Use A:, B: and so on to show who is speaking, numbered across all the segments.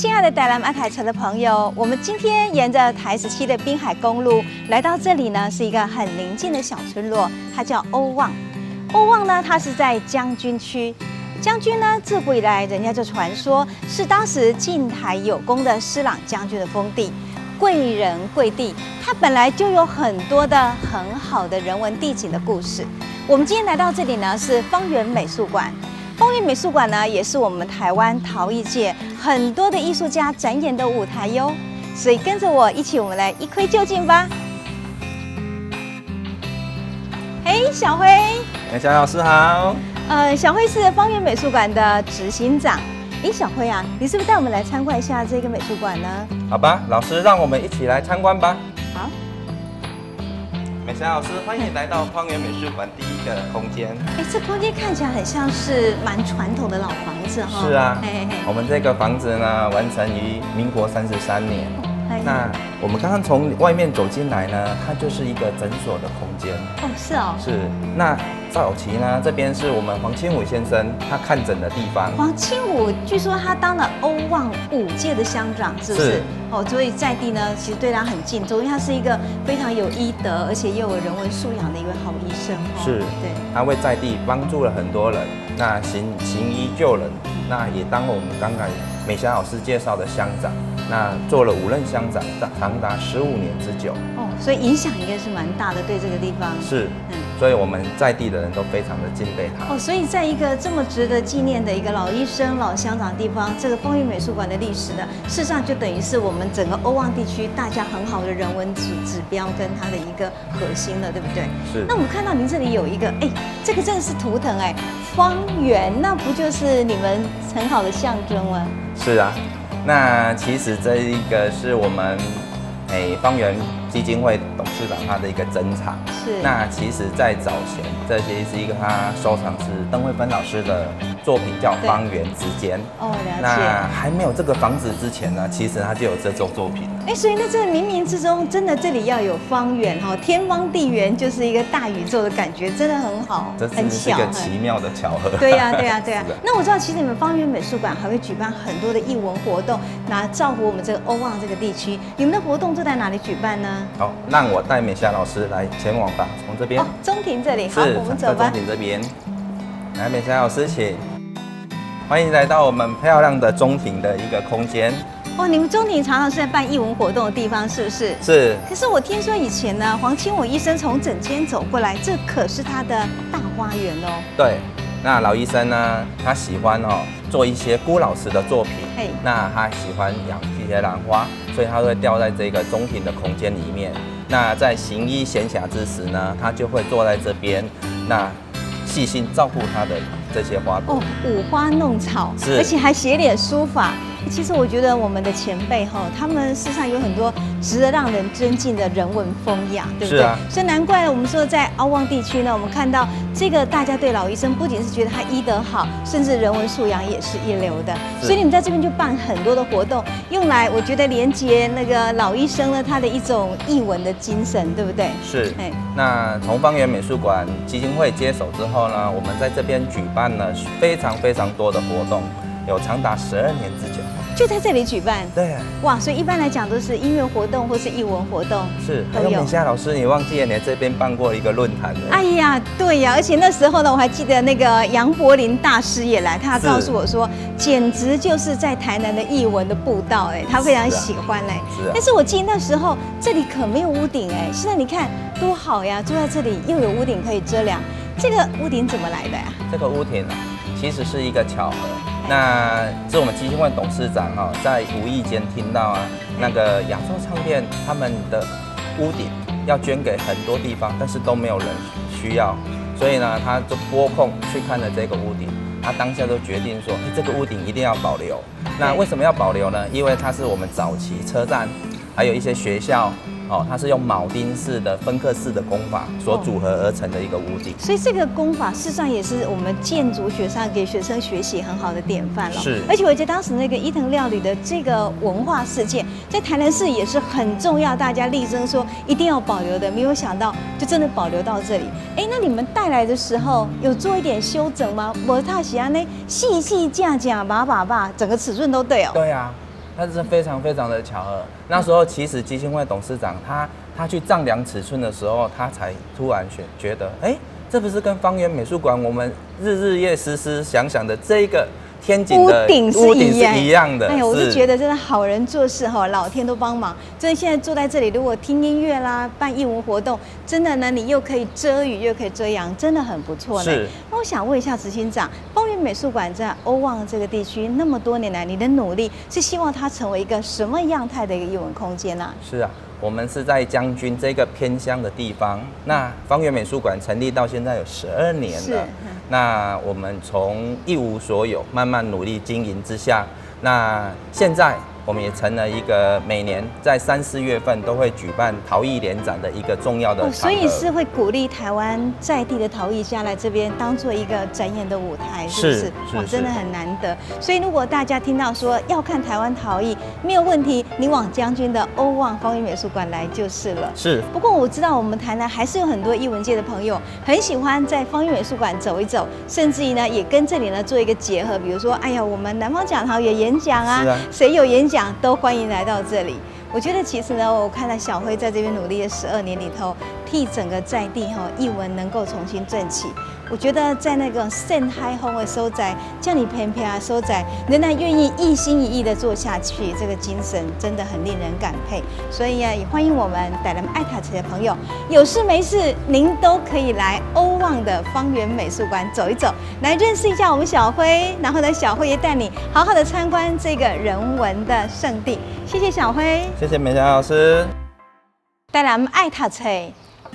A: 亲爱的台南阿台城的朋友，我们今天沿着台17的滨海公路来到这里呢，是一个很宁静的小村落，它叫欧望。欧望呢，它是在将军区。将军呢，自古以来人家就传说是当时晋台有功的施琅将军的封地，贵人贵地，它本来就有很多的很好的人文地景的故事。我们今天来到这里呢，是方圆美术馆。方圆美术馆呢，也是我们台湾陶艺界很多的艺术家展演的舞台哟。所以跟着我一起，我们来一窥究竟吧。嘿，小辉。
B: 小老师好。
A: 小辉是方圆美术馆的执行长。小辉啊，你是不是带我们来参观一下这个美术馆呢？
B: 好吧，老师，让我们一起来参观吧。
A: 好。
B: 美霞老师，欢迎来到方圆美术馆第一个空间。
A: 这空间看起来很像是蛮传统的老房子哈。
B: 是啊，我们这个房子呢，完成于民国33年。那我们刚刚从外面走进来呢，它就是一个诊所的空间。
A: 哦，是哦。
B: 是。那早期呢，这边是我们黄清武先生他看诊的地方。
A: 黄清武据说他当了欧望5届的乡长，是不是？是。哦，所以在地呢，其实对他很敬重，因为他是一个非常有医德，而且又有人文素养的一位好医生。
B: 是。对。他为在地帮助了很多人，那行医救人，那也当了我们刚才美霞老师介绍的乡长。那做了5任乡长，长达15年之久。哦，
A: 所以影响应该是蛮大的，对这个地方。
B: 是，所以我们在地的人都非常的敬佩他。
A: 哦，所以在一个这么值得纪念的一个老医生、老乡长的地方，这个丰裕美术馆的历史呢，事实上就等于是我们整个欧望地区大家很好的人文指标跟它的一个核心了，对不对？
B: 是。
A: 那我们看到您这里有一个，这个真的是图腾方圆，那不就是你们很好的象征吗？
B: 是啊。那其实这一个是我们方圆基金会董事长他的一个珍藏。是。那其实，在早前，这些是一个他收藏是邓慧芬老师的作品，叫《方圆之间》。哦，了解。那还没有这个房子之前呢，其实他就有这种作品。
A: 所以那这冥冥之中，真的这里要有方圆哈，天方地圆，就是一个大宇宙的感觉，真的很好，
B: 这真是一个奇妙的巧合。
A: 对呀，对呀，对呀。那我知道，其实你们方圆美术馆还会举办很多的艺文活动，那造福我们这个欧望这个地区。你们的活动都在哪里举办呢？
B: 好，让我带美霞老师来前往吧，从这边。
A: 哦，中庭这里。好，我们走吧。
B: 中庭这边。来，美霞老师，请。欢迎来到我们漂亮的中庭的一个空间。
A: 哇，你们中庭常常是在办艺文活动的地方，是不是？
B: 是。
A: 可是我听说以前呢，黄清武医生从整间走过来，这可是他的大花园哦。
B: 对，那老医生呢，他喜欢做一些孤老师的作品。那他喜欢养一些兰花，所以他会吊在这个中庭的空间里面。那在行医闲暇之时呢，他就会坐在这边，那细心照顾他的这些花朵。哦，
A: 五花弄草，而且还写点书法。其实我觉得我们的前辈他们事实上有很多值得让人尊敬的人文风雅，对不对？是啊。所以难怪我们说在欧望地区呢，我们看到这个大家对老医生不仅是觉得他医德好，甚至人文素养也是一流的。所以你们在这边就办很多的活动，用来我觉得连接那个老医生呢他的一种艺文的精神，对不对？
B: 是。那从方圆美术馆基金会接手之后呢，我们在这边举办了非常非常多的活动，有长达12年之久。
A: 就在这里举办，
B: 对，
A: 哇，所以一般来讲都是音乐活动或是艺文活动，
B: 是。还有美霞老师，你忘记了你这边办过一个论坛？
A: 哎呀，对呀，而且那时候呢，我还记得那个杨柏林大师也来，他告诉我说，简直就是在台南的艺文的步道，他非常喜欢嘞。是。但是我记得那时候这里可没有屋顶现在你看多好呀，住在这里又有屋顶可以遮凉。这个屋顶怎么来的呀？
B: 这个屋顶其实是一个巧合。那是我们基金会董事长在无意间听到那个亚洲唱片他们的屋顶要捐给很多地方，但是都没有人需要，所以呢，他就拨空去看了这个屋顶，他当下就决定说，这个屋顶一定要保留。那为什么要保留呢？因为它是我们早期车站，还有一些学校。它是用铆钉式的分刻式的工法所组合而成的一个屋顶，
A: 所以这个工法事实上也是我们建筑学上给学生学习很好的典范了。
B: 是，
A: 而且我觉得当时那个伊藤料理的这个文化事件，在台南市也是很重要，大家力争说一定要保留的。没有想到就真的保留到这里。那你们带来的时候有做一点修整吗？我踏喜安呢细细架架把整个尺寸都对哦。
B: 对啊。它是非常非常的巧合。那时候其实基金会董事长他去丈量尺寸的时候，他才突然觉得，这不是跟方圆美术馆我们日夜时想的这个天井的
A: 屋顶是一样
B: 的。
A: 哎呀，我就觉得真的好人做事哈，老天都帮忙。真的现在坐在这里，如果听音乐啦，办艺文活动，真的呢，你又可以遮雨又可以遮阳，真的很不错呢。
B: 是。
A: 那我想问一下执行长，方圆美术馆在欧旺这个地区那么多年来，你的努力是希望它成为一个什么样态的一个艺文空间呢？
B: 是啊。我们是在将军这个偏乡的地方，那方圆美术馆成立到现在有12年了。那我们从一无所有，慢慢努力经营之下，那现在我们也成了一个每年在3、4月份都会举办陶艺联展的一个重要的场合。
A: 所以是会鼓励台湾在地的陶艺家来这边当做一个展演的舞台，是不是？哇，真的很难得。所以如果大家听到说要看台湾陶艺，没有问题，你往将军的欧旺方圆美术馆来就是了。
B: 是。
A: 不过我知道我们台南还是有很多艺文界的朋友很喜欢在方圆美术馆走一走，甚至于呢也跟这里呢做一个结合，比如说，哎呀，我们南方讲堂有演讲啊，谁有演讲都欢迎来到这里。我觉得其实呢，我看到小辉在这边努力的12年里头，替整个在地艺文能够重新振起。我觉得在那个盛海风的所在，叫你偏偏啊所在，仍然愿意一心一意的做下去，这个精神真的很令人感佩。所以啊，也欢迎我们台南爱塔车的朋友，有事没事您都可以来欧旺的方圆美术馆走一走，来认识一下我们小辉，然后呢，小辉也带你好好的参观这个人文的圣地。谢谢小辉，
B: 谢谢美霞老师。
A: 台南爱塔车。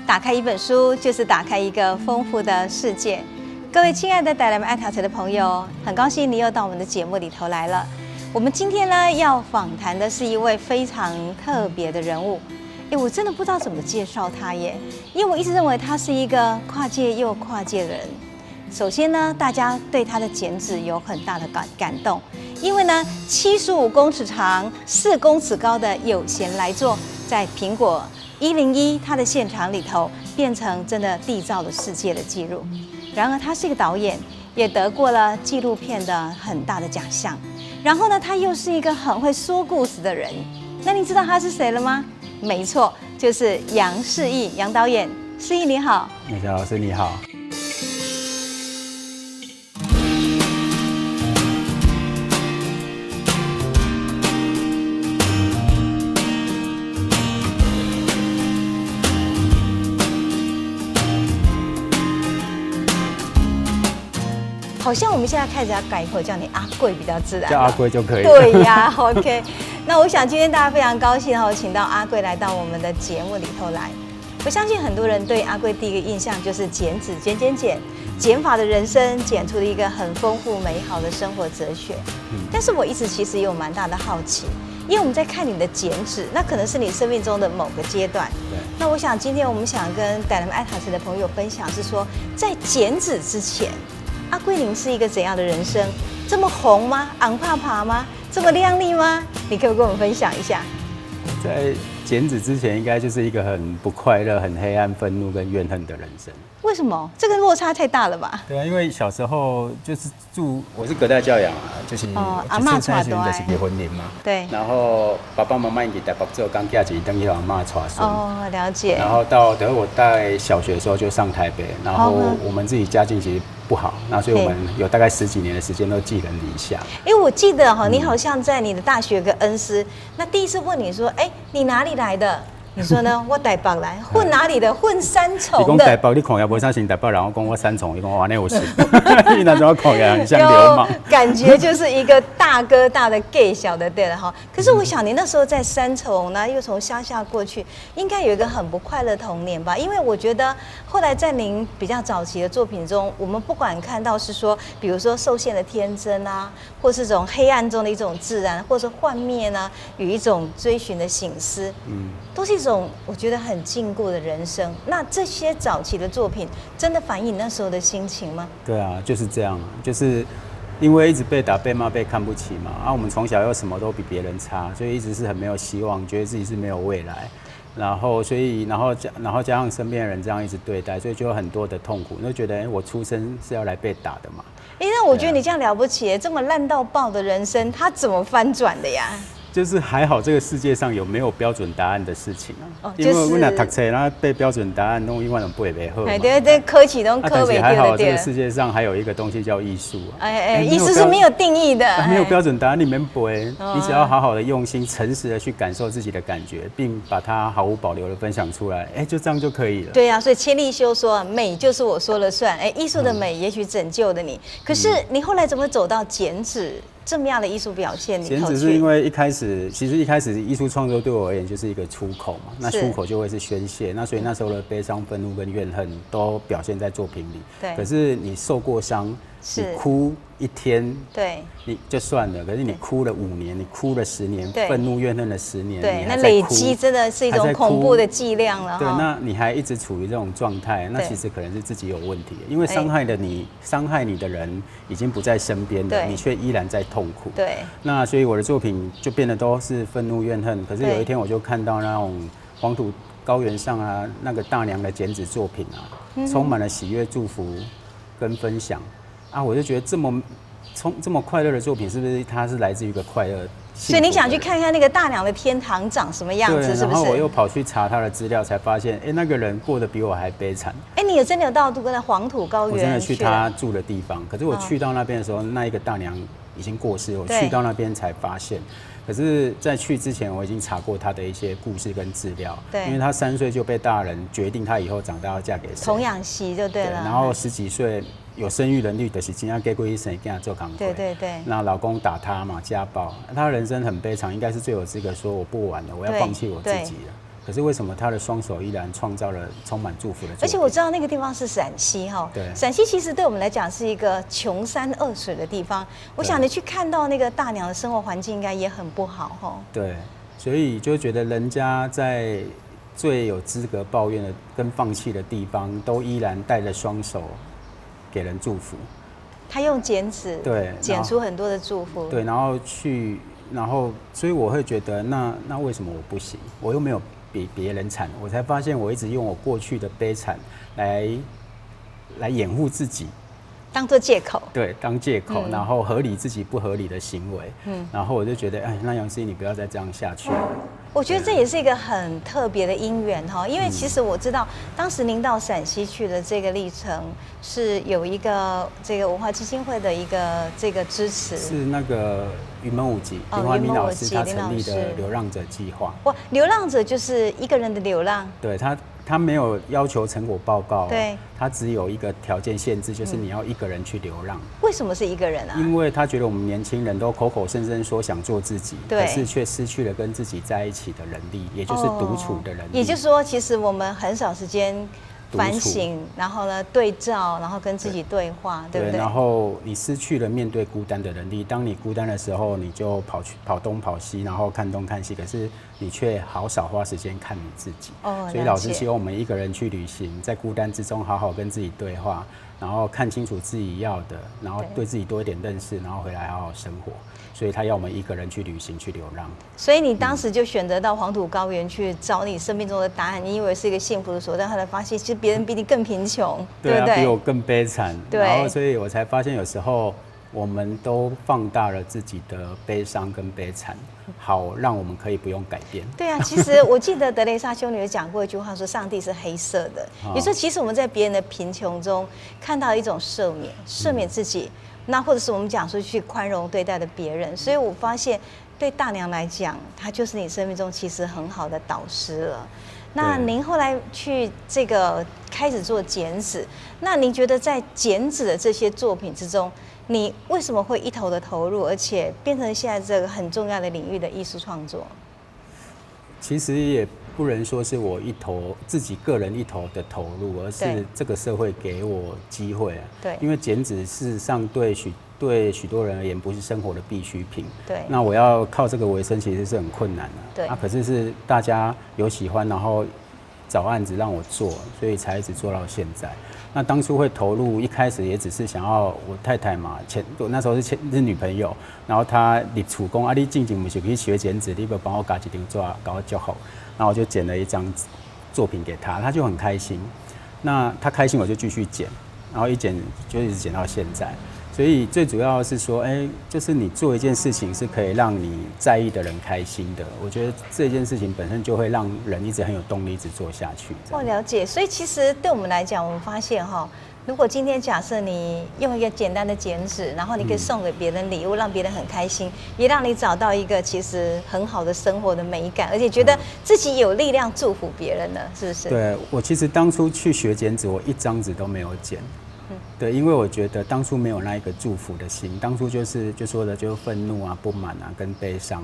A: 打开一本书，就是打开一个丰富的世界。各位亲爱的台南爱塔车的朋友，很高兴你又到我们的节目里头来了。我们今天呢要访谈的是一位非常特别的人物。我真的不知道怎么介绍他耶，因为我一直认为他是一个跨界又跨界的人。首先呢，大家对他的剪纸有很大的感动，因为呢，75公尺长、4公尺高的有闲来作，在苹果101他的现场里头变成真的缔造了世界的纪录。然而他是一个导演，也得过了纪录片的很大的奖项。然后呢，他又是一个很会说故事的人。那你知道他是谁了吗？没错，就是杨世义杨导演。世义你好。
C: 美霞老师你好。
A: 好像我们现在开始要改口，叫你阿贵比较自然。
C: 叫阿贵就可以。
A: 对呀，OK。那我想今天大家非常高兴请到阿贵来到我们的节目里头来。我相信很多人对阿贵第一个印象就是剪纸剪法的人生，剪出了一个很丰富美好的生活哲学。但是我一直其实也有蛮大的好奇，因为我们在看你的剪纸，那可能是你生命中的某个阶段。
C: 对。
A: 那我想今天我们想跟台南爱塔车的朋友分享是说，在剪纸之前，阿贵您是一个怎样的人生？这么红吗？昂怕爬吗？这么亮丽吗？你可不可以跟我们分享一下？
C: 在剪纸之前，应该就是一个很不快乐、很黑暗、愤怒跟怨恨的人生。
A: 为什么？这个落差太大了吧？
C: 对啊，因为小时候就是我是隔代教养啊，就是
A: 阿嬷带大
C: 就是结婚龄嘛。
A: 对。
C: 然后爸爸妈妈去台北做刚嫁起，等于阿嬷带孙。
A: 哦，了解。
C: 然后等我在小学的时候就上台北，然后我们自己家境其实不好，那所以我们有大概10几年的时间都寄人篱下。
A: 我记得你好像在你的大学有个恩师，那第一次问你说，你哪里来的？你说呢？我台北来，混哪里的？混三重的。
C: 你讲台北，你看也不像是台北人，我讲我三重，你讲我那有事，你那怎么看也很像流氓？
A: 感觉就是一个大哥大的 gay 小的对了哈。可是我想你那时候在三重呢，又从乡下过去，应该有一个很不快乐童年吧？因为我觉得后来在您比较早期的作品中，我们不管看到是说，比如说受限的天真啊，或是这种黑暗中的一种自然，或是幻灭呢，有一种追寻的省思，都是一种我觉得很禁锢的人生。那这些早期的作品，真的反映你那时候的心情吗？
C: 对啊，就是这样，就是因为一直被打、被骂、被看不起嘛。我们从小又什么都比别人差，所以一直是很没有希望，觉得自己是没有未来。然后加上身边的人这样一直对待，所以就有很多的痛苦，就觉得我出生是要来被打的嘛。
A: 那我觉得你这样了不起，这么烂到爆的人生，他怎么翻转的呀？
C: 就是还好，这个世界上有没有标准答案的事情啊？因为我那读册，然后背标准答案，弄永远都背不好嘛。
A: 对，科技都科
C: 但是
A: 不
C: 还好，
A: 对
C: 这个世界上还有一个东西叫艺术啊。
A: 艺术是没有定义的，
C: 没有标准答案，你们背，你只要好好的用心、诚实的去感受自己的感觉，并把它毫无保留的分享出来，就这样就可以了。
A: 对啊，所以千利休说美就是我说了算，艺术的美也许拯救了你。可是你后来怎么走到剪纸这么样的艺术表现里头去？
C: 剪纸是因为其实一开始艺术创作对我而言就是一个出口嘛，那出口就会是宣泄，那所以那时候的悲伤、愤怒跟怨恨都表现在作品里。
A: 对。
C: 可是你受过伤，你哭1天，
A: 对，
C: 你就算了。可是你哭了5年，你哭了10年，愤怒怨恨了10年，
A: 对，那累积真的是一种恐怖的剂量了。
C: 对，那你还一直处于这种状态，那其实可能是自己有问题，因为伤害你的人已经不在身边了，你却依然在痛苦。
A: 对，
C: 那所以我的作品就变得都是愤怒怨恨。可是有一天我就看到那种黄土高原上啊，那个大娘的剪纸作品啊，充满了喜悦、祝福跟分享啊，我就觉得这么快乐的作品，是不是它是来自于一个快乐？
A: 所以你想去看看那个大娘的天堂长什么样子，是不是？
C: 然后我又跑去查她的资料，才发现，那个人过得比我还悲惨。
A: 你真的有到那黄土高原？
C: 我真的去她住的地方，可是我去到那边的时候，那一个大娘已经过世了。我去到那边才发现，可是在去之前，我已经查过她的一些故事跟资料。对，因为她3岁就被大人决定她以后长大要嫁给谁，童
A: 养媳就对了。
C: 然后10几岁。有生育能力的是真正嫁过去生跟她做工作。
A: 对。
C: 那老公打她嘛，家暴，她人生很悲惨，应该是最有资格说我不玩了，我要放弃我自己了。可是为什么她的双手依然创造了充满祝福的作品？
A: 而且我知道那个地方是陕西哈，对，陕西其实对我们来讲是一个穷山恶水的地方。我想你去看到那个大娘的生活环境，应该也很不好哈。
C: 对，所以就觉得人家在最有资格抱怨的跟放弃的地方，都依然带着双手。给人祝福，
A: 他用剪纸
C: 对
A: 剪出很多的祝福，
C: 对，然后所以我会觉得那为什么我不行？我又没有比别人惨，我才发现我一直用我过去的悲惨来掩护自己，
A: 当做借口，
C: 对，当借口，然后合理自己不合理的行为，然后我就觉得，那杨思怡你不要再这样下去了。
A: 我觉得这也是一个很特别的因缘哈，因为其实我知道，当时您到陕西去的这个历程是有一个这个文化基金会的一个这个支持，
C: 是那个云门舞集林怀民老师他成立的流浪者计划。
A: 哇，流浪者就是一个人的流浪，
C: 对他没有要求成果报告，
A: 对，
C: 他只有一个条件限制，就是你要一个人去流浪。
A: 为什么是一个人啊？
C: 因为他觉得我们年轻人都口口声声说想做自己，可是却失去了跟自己在一起的能力，也就是独处的能力。
A: 也就是说，其实我们很少时间反省，然后呢对照，然后跟自己对话，对不对？
C: 然后你失去了面对孤单的能力。当你孤单的时候，你就跑东跑西，然后看东看西，可是你却好少花时间看你自己。所以老师希望我们一个人去旅行，在孤单之中好好跟自己对话，然后看清楚自己要的，然后对自己多一点认识，然后回来好好生活。所以他要我们一个人去旅行，去流浪。
A: 所以你当时就选择到黄土高原去找你生命中的答案，你以为是一个幸福的所在，后来发现其实别人比你更贫穷，对不对？
C: 比我更悲惨。
A: 对。
C: 然后所以我才发现，有时候我们都放大了自己的悲伤跟悲惨，好让我们可以不用改变。
A: 对啊，其实我记得德蕾莎修女有讲过一句话，说上帝是黑色的。也说其实我们在别人的贫穷中看到一种赦免自己。那或者是我们讲说去宽容对待的别人，所以我发现对大娘来讲，她就是你生命中其实很好的导师了。那您后来去这个开始做剪纸，那您觉得在剪纸的这些作品之中，你为什么会一头的投入，而且变成现在这个很重要的领域的艺术创作？
C: 其实也不能说是我自己个人一头的投入，而是这个社会给我机会啊。对，因为剪纸事实上对许多人而言不是生活的必需品。对，那我要靠这个为生，其实是很困难的。对，可是大家有喜欢，然后找案子让我做，所以才一直做到现在。那当初会投入，一开始也只是想要我太太嘛，我那时候是女朋友，然后她入厝讲啊，你静静不是去学剪纸，你不帮我搞一张纸，搞我就好。然后我就剪了一张作品给她，她就很开心。那她开心，我就继续剪，然后一剪就一直剪到现在。所以最主要是说，就是你做一件事情是可以让你在意的人开心的。我觉得这件事情本身就会让人一直很有动力，一直做下去。
A: 我了解，所以其实对我们来讲，我们发现如果今天假设你用一个简单的剪纸，然后你可以送给别人礼物，让别人很开心，也让你找到一个其实很好的生活的美感，而且觉得自己有力量祝福别人了，是不是？
C: 对，我其实当初去学剪纸，我一张纸都没有剪。对，因为我觉得当初没有那一个祝福的心，当初就说的就是愤怒啊、不满啊跟悲伤。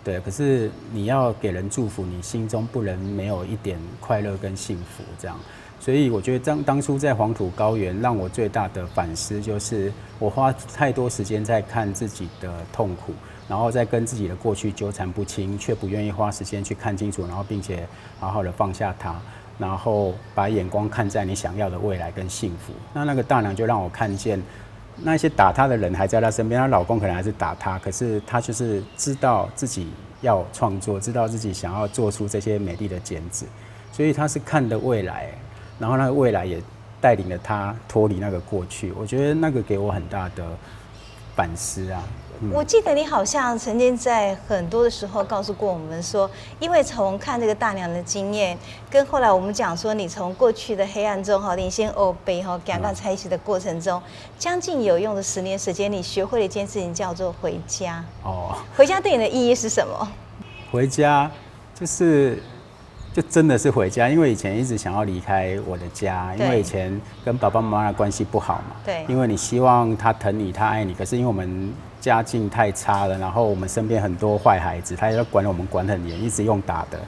C: 对，可是你要给人祝福，你心中不能没有一点快乐跟幸福这样。所以我觉得当初在黄土高原，让我最大的反思就是我花太多时间在看自己的痛苦，然后在跟自己的过去纠缠不清，却不愿意花时间去看清楚，然后并且好好的放下它。然后把眼光看在你想要的未来跟幸福。那个大娘就让我看见，那些打她的人还在她身边，她老公可能还是打她，可是她就是知道自己要创作，知道自己想要做出这些美丽的剪纸，所以她是看的未来，然后那个未来也带领了她脱离那个过去。我觉得那个给我很大的反思啊。
A: 我记得你好像曾经在很多的时候告诉过我们说，因为从看这个大娘的经验，跟后来我们讲说，你从过去的黑暗中领先欧北赶快拆洗的过程中，将近有用的10年时间，你学会了一件事情叫做回家。回家对你的意义是什么？回家
C: 就真的是回家，因为以前一直想要离开我的家，因为以前跟爸爸妈妈的关系不好嘛。
A: 对。
C: 因为你希望他疼你，他爱你，可是因为我们家境太差了，然后我们身边很多坏孩子，他也要管我们管很严，一直用打的，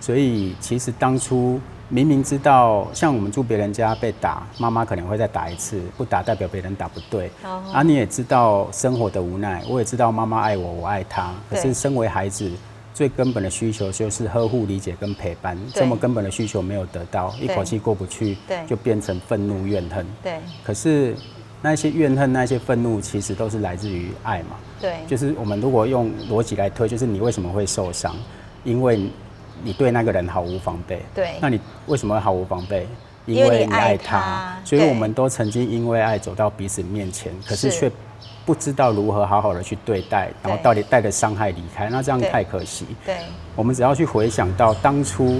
C: 所以其实当初明明知道，像我们住别人家被打，妈妈可能会再打一次，不打代表别人打不对。你也知道生活的无奈，我也知道妈妈爱我，我爱她，可是身为孩子，最根本的需求就是呵护、理解跟陪伴，这么根本的需求没有得到，一口气过不去，就变成愤怒、怨恨。
A: 对。
C: 可是那些怨恨、那些愤怒，其实都是来自于爱嘛。
A: 对。
C: 就是我们如果用逻辑来推，就是你为什么会受伤？因为你对那个人毫无防备。
A: 对。
C: 那你为什么会毫无防备？因为你爱他。所以我们都曾经因为爱走到彼此面前，可是却不知道如何好好的去对待，然后到底带着伤害离开，那这样太可惜。
A: 对，
C: 我们只要去回想到当初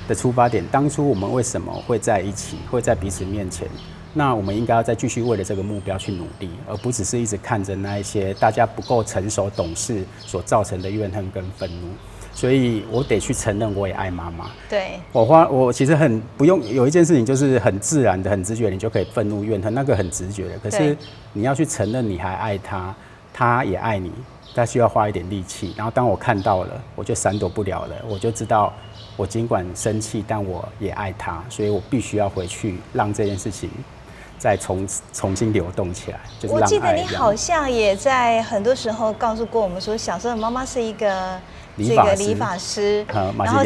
C: 的出发点，当初我们为什么会在一起，会在彼此面前，那我们应该要再继续为了这个目标去努力，而不只是一直看着那一些大家不够成熟懂事所造成的怨恨跟愤怒。所以我得去承认，我也爱妈妈。
A: 对，
C: 我其实很不用有一件事情，就是很自然的、很直觉，你就可以愤怒、怨恨，那个很直觉的。可是你要去承认你还爱他，他也爱你，他需要花一点力气。然后当我看到了，我就闪躲不了了，我就知道，我尽管生气，但我也爱他，所以我必须要回去让这件事情再重新流动起来。就是让爱。
A: 我记得你好像也在很多时候告诉过我们说，小时候妈妈是一个理发师，
C: 然后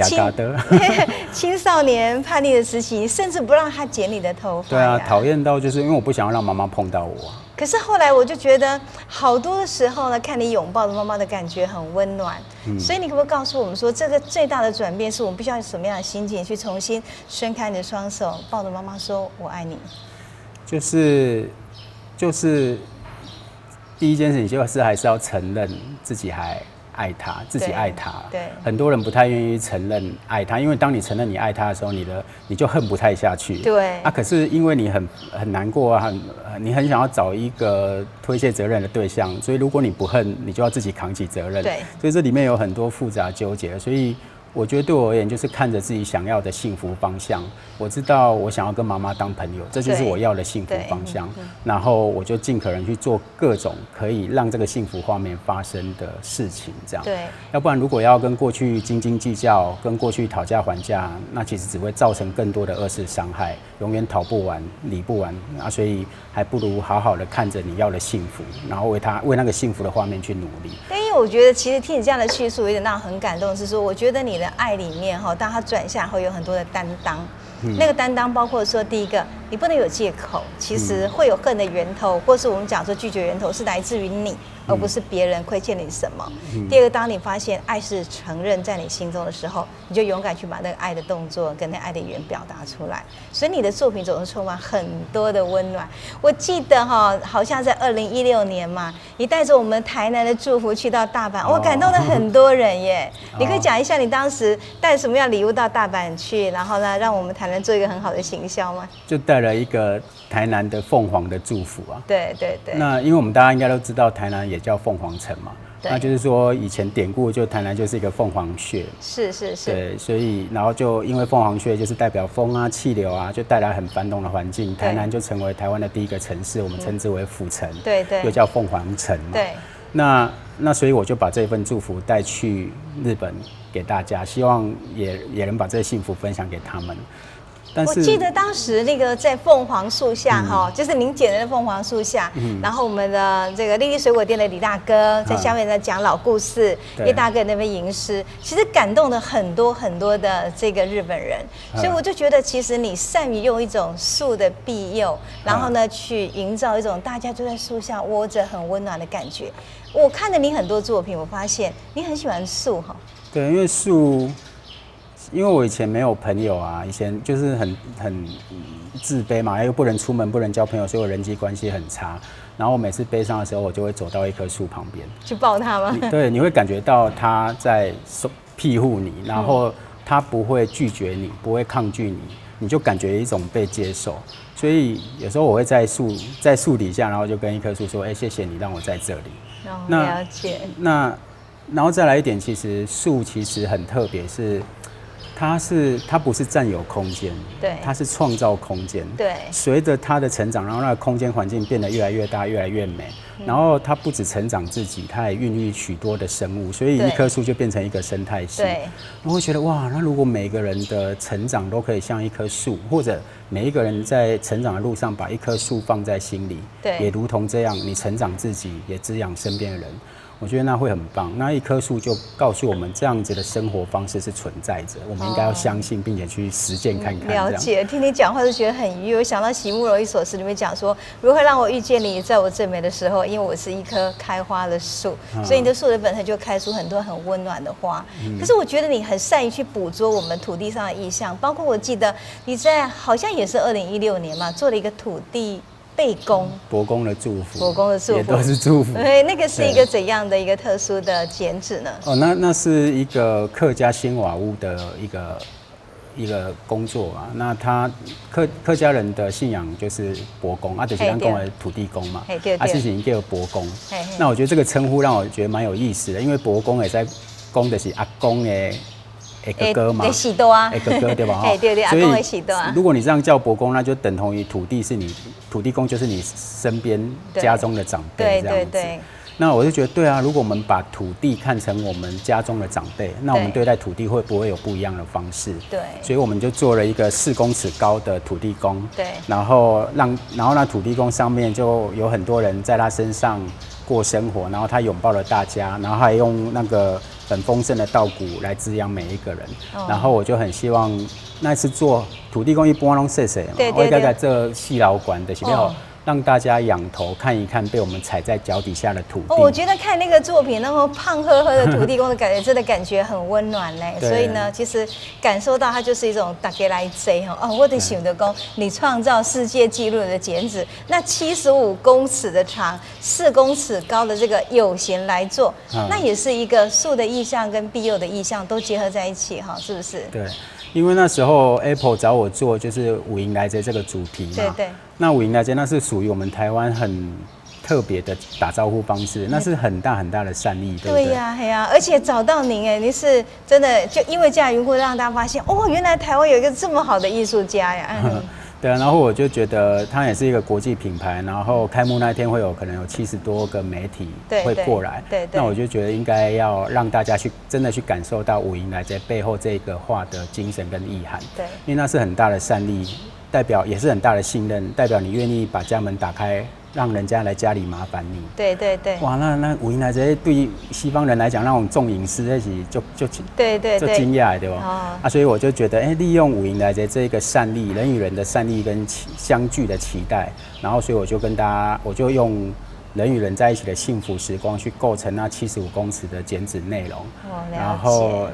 A: 青少年叛逆的时期，甚至不让他剪你的头发。
C: 对啊，讨厌到就是因为我不想要让妈妈碰到我。
A: 可是后来我就觉得，好多的时候呢，看你拥抱着妈妈的感觉很温暖。所以你可不可以告诉我们说，这个最大的转变是我们必须要有什么样的心情去重新伸开你的双手，抱着妈妈说“我爱你”？就是
C: 第一件事情就是还是要承认自己还爱他，自己爱他。
A: 对，
C: 很多人不太愿意承认爱他，因为当你承认你爱他的时候，你就恨不太下去。
A: 对
C: 可是因为你很难过啊，你很想要找一个推卸责任的对象，所以如果你不恨，你就要自己扛起责任。
A: 对，
C: 所以这里面有很多复杂纠结，所以我觉得对我而言，就是看着自己想要的幸福方向。我知道我想要跟妈妈当朋友，这就是我要的幸福方向。然后我就尽可能去做各种可以让这个幸福画面发生的事情，这样。
A: 对。
C: 要不然如果要跟过去斤斤计较，跟过去讨价还价，那其实只会造成更多的二次伤害，永远讨不完、理不完。所以还不如好好的看着你要的幸福，然后为那个幸福的画面去努力。
A: 因为我觉得其实听你这样的叙述，有点让我很感动，是说我觉得你的爱里面当它转向后有很多的担当。那个担当包括说，第一个，你不能有借口。其实会有恨的源头，或是我们讲说拒绝源头，是来自于你，而不是别人亏欠你什么。第二个，当你发现爱是承认在你心中的时候，你就勇敢去把那个爱的动作跟那爱的语言表达出来。所以你的作品总是充满很多的温暖。我记得好像在2016年嘛，你带着我们台南的祝福去到大阪，我感动了很多人耶。你可以讲一下你当时带什么样礼物到大阪去，然后呢，让我们台南做一个很好的行销吗？
C: 就带了一个台南的凤凰的祝福啊。
A: 对对对。
C: 那因为我们大家应该都知道，台南也叫凤凰城嘛。那就是说，以前典故就台南就是一个凤凰穴，
A: 是是是，
C: 对，所以然后就因为凤凰穴就是代表风啊、气流啊，就带来很繁荣的环境，台南就成为台湾的第一个城市，我们称之为府城，
A: 对对，
C: 又叫凤凰城嘛。
A: 对，
C: 那所以我就把这份祝福带去日本给大家，希望也能把这个幸福分享给他们。
A: 我记得当时那个在凤凰树下就是您捡的凤凰树下，然后我们的这个丽丽水果店的李大哥在下面在讲老故事，叶大哥那边吟诗，其实感动了很多很多的这个日本人，所以我就觉得其实你善于用一种树的庇佑，然后呢去营造一种大家就在树下窝着很温暖的感觉。我看了你很多作品，我发现你很喜欢树哈。
C: 对，因为树。因为我以前没有朋友啊，以前就是很自卑嘛，又不能出门，不能交朋友，所以我人际关系很差。然后我每次悲伤的时候，我就会走到一棵树旁边
A: 去抱它吗？
C: 对，你会感觉到它在庇护你，然后它不会拒绝你，不会抗拒你，你就感觉一种被接受。所以有时候我会在树底下，然后就跟一棵树说：“谢谢你让我在这里。”
A: 了解。
C: 然后再来一点，其实树其实很特别，它不是占有空间，
A: 对，
C: 它是创造空间。
A: 对，
C: 随着它的成长，然后那个空间环境变得越来越大，越来越美。然后它不只成长自己，它也孕育许多的生物，所以一棵树就变成一个生态系。
A: 对，
C: 我会觉得哇，那如果每个人的成长都可以像一棵树，或者每一个人在成长的路上把一棵树放在心里，
A: 对，
C: 也如同这样，你成长自己，也滋养身边的人。我觉得那会很棒。那一棵树就告诉我们，这样子的生活方式是存在着，我们应该要相信，并且去实践看看。
A: 了解，听你讲话就觉得很愉悦。我想到席慕容一首诗里面讲说，如何让我遇见你，在我最美的时候，因为我是一棵开花的树，所以你的树的本身就开出很多很温暖的花。可是我觉得你很善于去捕捉我们土地上的意象，包括我记得你在好像也是2016年嘛，做了一个土地背公，
C: 伯公的祝福，
A: 伯公的祝福
C: 也都是祝福。
A: 对，那个是一个怎样的一个特殊的剪纸呢？
C: 那是一个客家新瓦屋的一个工作啊。那他客家人的信仰就是伯公啊，就是咱讲的土地公嘛，事情叫伯公。那我觉得这个称呼让我觉得蛮有意思的，因为伯公也在讲的是阿公的。哥哥嘛，哥哥对吧？
A: 对，阿公的喜多啊。
C: 如果你这样叫伯公，那就等同于土地公就是你身边家中的长辈这样子。那我就觉得对啊，如果我们把土地看成我们家中的长辈，那我们对待土地会不会有不一样的方式？
A: 对。
C: 所以我们就做了一个4公尺高的土地公。
A: 对。
C: 然后那土地公上面就有很多人在他身上过生活，然后他拥抱了大家，然后还用那个很丰盛的稻谷来滋养每一个人。然后我就很希望那次做土地公一般拢细细嘛，我大概这细老管的是要让大家仰头看一看被我们踩在脚底下的土地。
A: 我觉得看那个作品，那么胖呵呵的土地公的感觉，真的感觉很温暖嘞。所以呢，其实感受到它就是一种大家来追我的想的公，你创造世界纪录的剪纸，那75公尺的长，4公尺高的这个有形来做，那也是一个树的意象跟庇佑的意象都结合在一起哈，是不是？
C: 对。因为那时候 Apple 找我做就是五营来贼这个主题嘛，
A: 对。
C: 那五营来贼那是属于我们台湾很特别的打招呼方式，那是很大很大的善意，对不对？
A: 对呀，而且找到您您是真的就因为这样缘故，让大家发现原来台湾有一个这么好的艺术家呀。
C: 对啊，然后我就觉得它也是一个国际品牌，然后开幕那一天可能有70多个媒体会过来，
A: 对，
C: 那我就觉得应该要让大家真的去感受到五营来在背后这个画的精神跟意涵，
A: 对，
C: 因为那是很大的善代表也是很大的信任，代表你愿意把家门打开，让人家来家里麻烦你。
A: 对对对。
C: 哇，那有影来这对西方人来讲，那种重隐私那是就
A: 对对
C: 就惊讶的对吧？
A: 哦。
C: 所以我就觉得，利用五营来这一个善意，人与人的善意跟相聚的期待，然后所以我就跟大家，我就用人与人在一起的幸福时光去构成那75公尺的减脂内容，然后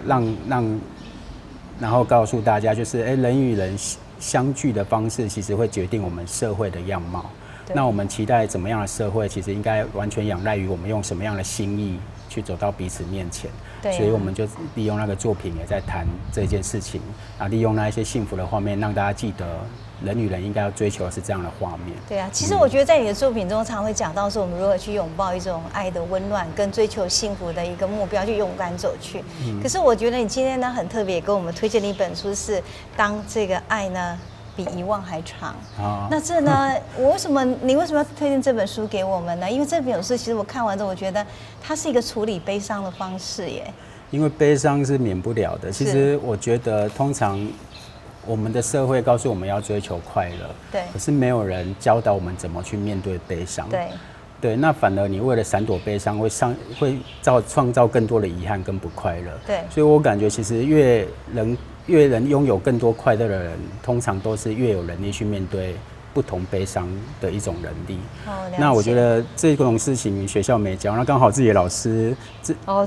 C: 然后告诉大家，就是人与人相聚的方式，其实会决定我们社会的样貌。那我们期待怎么样的社会，其实应该完全仰赖于我们用什么样的心意去走到彼此面前。对、啊，所以我们就利用那个作品也在谈这件事情啊，利用那一些幸福的画面，让大家记得人与人应该要追求的是这样的画面。
A: 对啊，其实我觉得在你的作品中，常会讲到说我们如何去拥抱一种爱的温暖，跟追求幸福的一个目标，去勇敢走去。可是我觉得你今天呢很特别，给我们推荐的一本书是《当这个爱呢比遗忘还长》。那这呢，你为什么要推荐这本书给我们呢？因为这本书其实我看完之后，我觉得它是一个处理悲伤的方式耶。
C: 因为悲伤是免不了的。其实我觉得，通常我们的社会告诉我们要追求快乐，对，可是没有人教导我们怎么去面对悲伤。对，那反而你为了闪躲悲伤，会创造更多的遗憾跟不快乐。对，所以我感觉其实越能拥有更多快乐的人，通常都是越有能力去面对不同悲伤的一种能力。那我觉得这种事情学校没教，那刚好自己的老师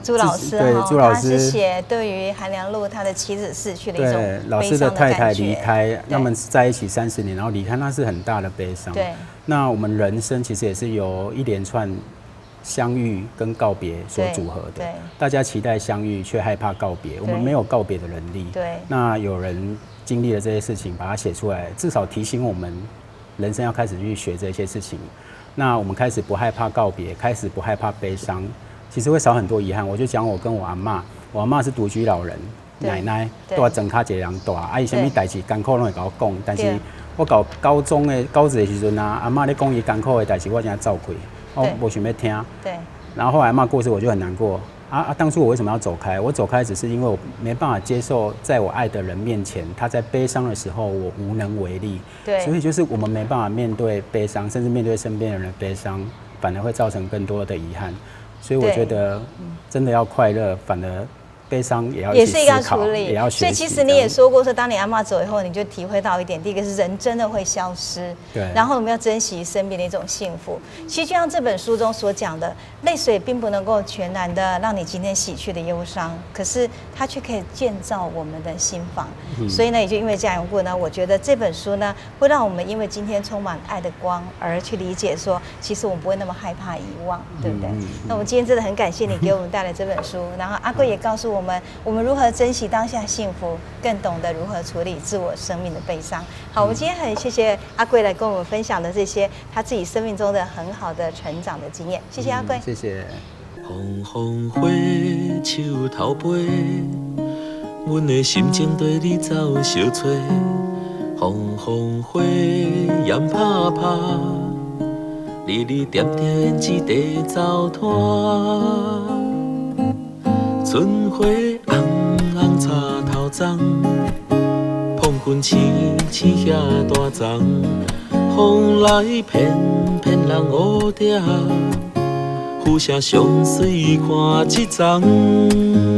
A: 朱老师
C: 对朱老师
A: 他是写对于韩良露他的妻子逝去的一种悲伤的感觉。
C: 老师的太太离开，他们在一起30年，然后离开，那是很大的悲伤。对，那我们人生其实也是由一连串相遇跟告别所组合的。大家期待相遇，却害怕告别，我们没有告别的能力。对，那有人经历了这些事情，把它写出来，至少提醒我们。人生要开始去学这些事情，那我们开始不害怕告别，开始不害怕悲伤，其实会少很多遗憾。我就讲我跟我阿嬷，我阿嬷是独居老人，奶奶都要整卡一个人大，啊伊什么代志艰苦拢会跟我讲，但是我到高职的时阵啊，阿嬷咧讲伊艰苦的代志，我真正照开，我无想要听。对，然后后来阿嬷过世，我就很难过。当初我为什么要走开？我走开只是因为我没办法接受，在我爱的人面前，他在悲伤的时候，我无能为力。对，所以就是我们没办法面对悲伤，甚至面对身边人的悲伤，反而会造成更多的遗憾。所以我觉得，真的要快乐，反而悲伤也要一起思考，也是一个处理，也要学习。
A: 所以其实你也说过，说当你阿嬷走以后，你就体会到一点，第一个是人真的会消失，对。然后我们要珍惜身边的一种幸福。其实就像这本书中所讲的，泪水并不能够全然的让你今天洗去的忧伤，可是它却可以建造我们的心房。所以呢，也就因为这样缘故呢，我觉得这本书呢，会让我们因为今天充满爱的光，而去理解说，其实我们不会那么害怕遗忘，对不对？那我们今天真的很感谢你给我们带来这本书，然后阿贵也告诉我们如何珍惜当下幸福，更懂得如何处理自我生命的悲伤。好，我们今天很谢谢阿贵来跟我们分享的这些他自己生命中的很好的成长的经验。谢谢阿贵，
C: 谢谢。
D: 风花树头飞，阮的心情对你走相找。风花烟拍拍，日日点点一地走拖。春花红红插头丛，碰棍青青遐大丛，风来片片人乌蝶，浮城上水看一丛。